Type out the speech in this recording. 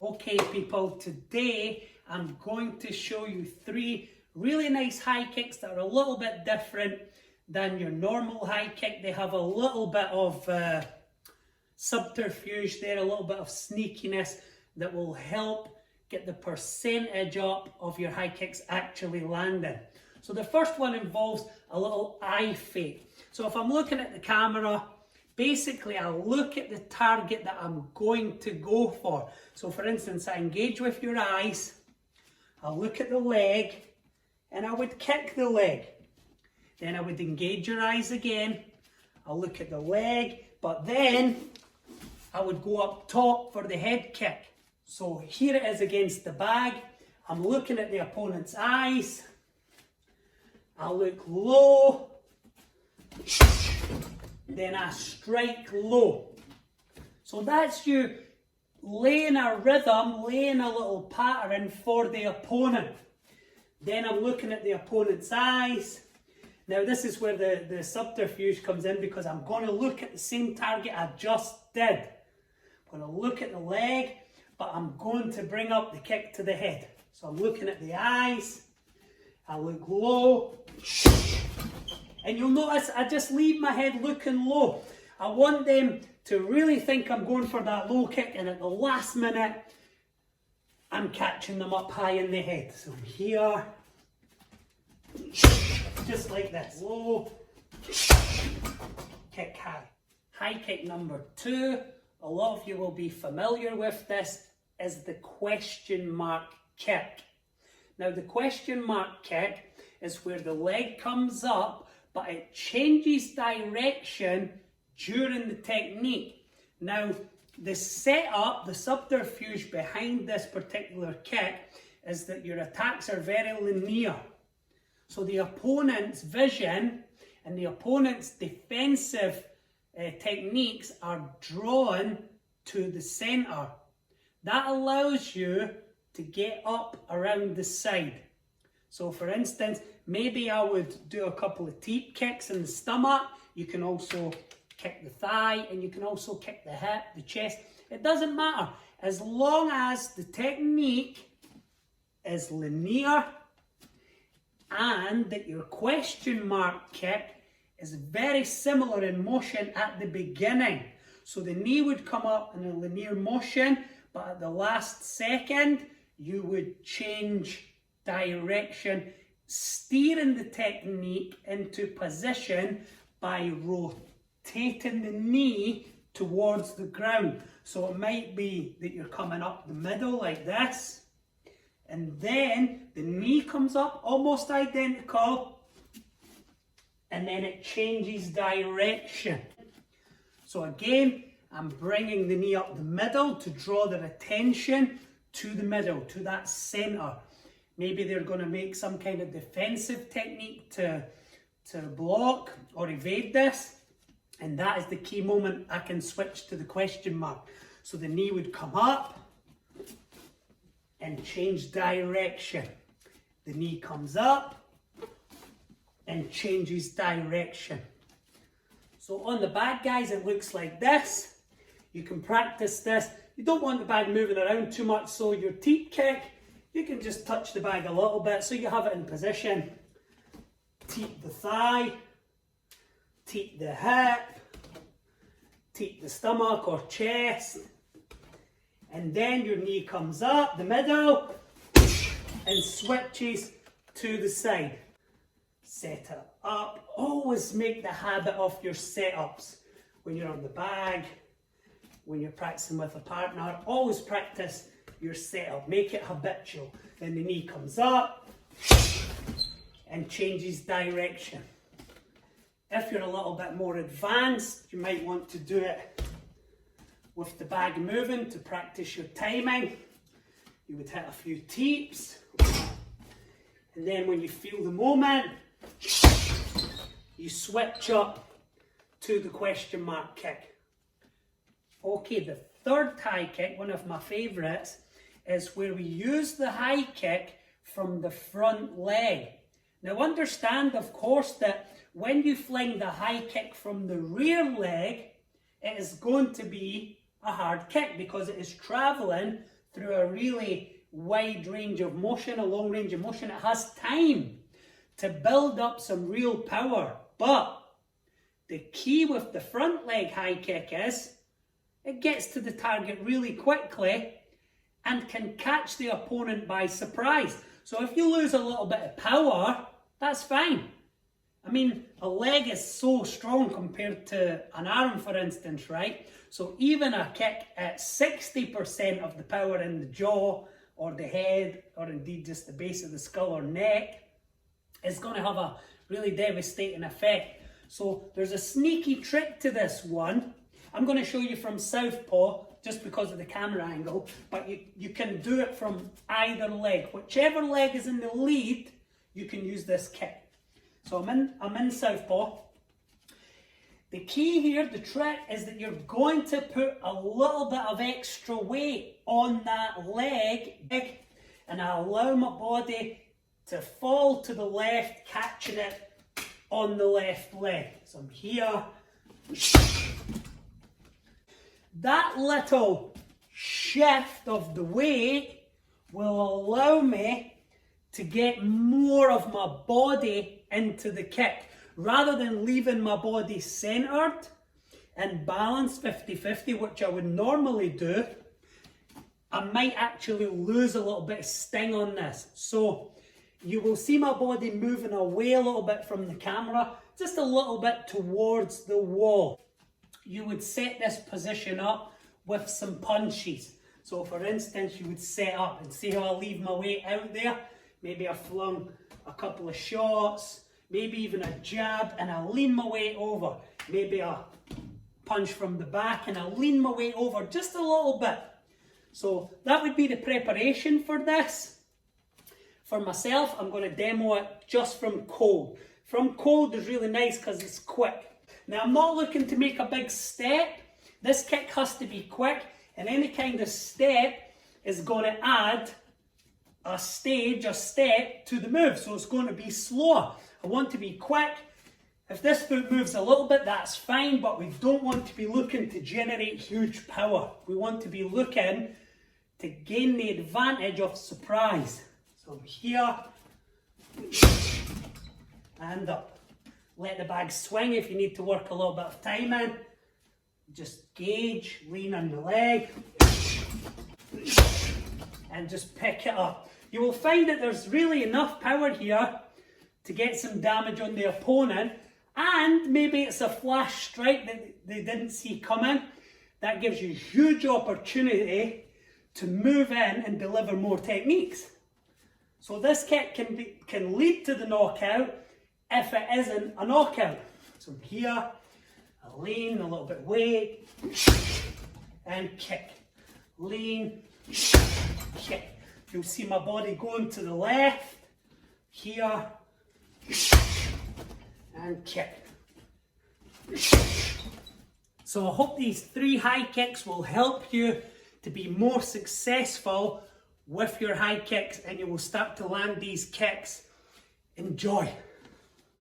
Okay people, today I'm going to show you 3 really nice high kicks that are a little bit different than your normal high kick. They have a little bit of subterfuge there, a little bit of sneakiness that will help get the percentage up of your high kicks actually landing. So the first one involves a little eye fake. So if I'm looking at the camera, basically I look at the target that I'm going to go for. So for instance, I engage with your eyes, I look at the leg, and I would kick the leg. Then I would engage your eyes again, I'll look at the leg, but then I would go up top for the head kick. So here it is against the bag, I'm looking at the opponent's eyes, I look low, then I strike low. So that's you laying a rhythm, laying a little pattern for the opponent. Then I'm looking at the opponent's eyes. Now this is where the subterfuge comes in, because I'm going to look at the same target I just did. I'm going to look at the leg, but I'm going to bring up the kick to the head. So I'm looking at the eyes, I look low, and you'll notice I just leave my head looking low. I want them to really think I'm going for that low kick, and at the last minute, I'm catching them up high in the head. So here, just like this, low, kick high. High kick number 2, a lot of you will be familiar with this, is the question mark kick. Now the question mark kick is where the leg comes up, but it changes direction during the technique. Now the setup, the subterfuge behind this particular kick is that your attacks are very linear. So the opponent's vision and the opponent's defensive techniques are drawn to the center. That allows you to get up around the side. So for instance, maybe I would do a couple of teep kicks in the stomach. You can also kick the thigh, and you can also kick the hip, the chest. It doesn't matter, as long as the technique is linear and that your question mark kick is very similar in motion at the beginning. So the knee would come up in a linear motion, but at the last second, you would change direction, steering the technique into position by rotating the knee towards the ground. So it might be that you're coming up the middle like this, and then the knee comes up almost identical, and then it changes direction. So again, I'm bringing the knee up the middle to draw their attention to the middle, to that center. Maybe they're going to make some kind of defensive technique to block or evade this, and that is the key moment I can switch to the question mark. So the knee would come up and change direction. The knee comes up and changes direction. So on the bag, guys, it looks like this. You can practice this. You don't want the bag moving around too much, so your teep kick, you can just touch the bag a little bit so you have it in position. Teep the thigh, teep the hip, teep the stomach or chest, and then your knee comes up the middle and switches to the side. Set it up. Always make the habit of your setups when you're on the bag, when you're practicing with a partner. Always practice your setup. Make it habitual. Then the knee comes up and changes direction. If you're a little bit more advanced, you might want to do it with the bag moving to practice your timing. You would hit a few teeps, and then when you feel the moment, you switch up to the question mark kick. Okay, the third high kick, one of my favourites, is where we use the high kick from the front leg. Now understand, of course, that when you fling the high kick from the rear leg, it is going to be a hard kick because it is travelling through a really wide range of motion, a long range of motion. It has time to build up some real power. But the key with the front leg high kick is it gets to the target really quickly and can catch the opponent by surprise. So if you lose a little bit of power, that's fine. I mean, a leg is so strong compared to an arm, for instance, right? So even a kick at 60% of the power in the jaw or the head, or indeed just the base of the skull or neck, is going to have a really devastating effect. So there's a sneaky trick to this one. I'm going to show you from southpaw just because of the camera angle, but you can do it from either leg. Whichever leg is in the lead, you can use this kick. So I'm in southpaw. The key here, the trick, is that you're going to put a little bit of extra weight on that leg and I allow my body to fall to the left, catching it on the left leg. So I'm here. That little shift of the weight will allow me to get more of my body into the kick. Rather than leaving my body centered and balanced 50-50, which I would normally do, I might actually lose a little bit of sting on this. So you will see my body moving away a little bit from the camera, just a little bit towards the wall. You would set this position up with some punches. So for instance, you would set up and see how I leave my weight out there. Maybe I flung a couple of shots, maybe even a jab, and I lean my weight over. Maybe a punch from the back and I lean my weight over just a little bit. So that would be the preparation for this. For myself, I'm going to demo it just from cold. From cold is really nice because it's quick. Now I'm not looking to make a big step. This kick has to be quick, and any kind of step is going to add a step to the move. So it's going to be slower. I want to be quick. If this foot moves a little bit, that's fine, but we don't want to be looking to generate huge power. We want to be looking to gain the advantage of surprise. So I'm here and up. Let the bag swing if you need to work a little bit of time in. Just gauge, lean on the leg, and just pick it up. You will find that there's really enough power here to get some damage on the opponent, and maybe it's a flash strike that they didn't see coming. That gives you huge opportunity to move in and deliver more techniques. So this kick can lead to the knockout if it isn't a knockout. So here, I lean, a little bit weight, and kick. Lean, kick. You'll see my body going to the left, here, and kick. So I hope these 3 high kicks will help you to be more successful with your high kicks, and you will start to land these kicks. Enjoy.